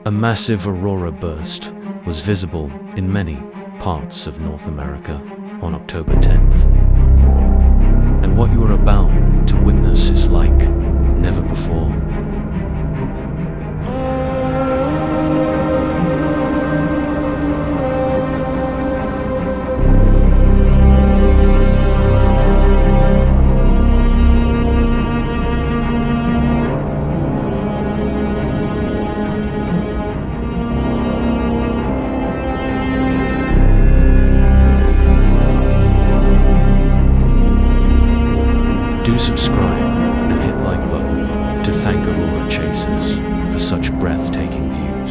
A massive aurora burst was visible in many parts of North America on October 10th. And what you are about to witness is like never before. Do subscribe and hit like button to thank Aurora Chasers for such breathtaking view.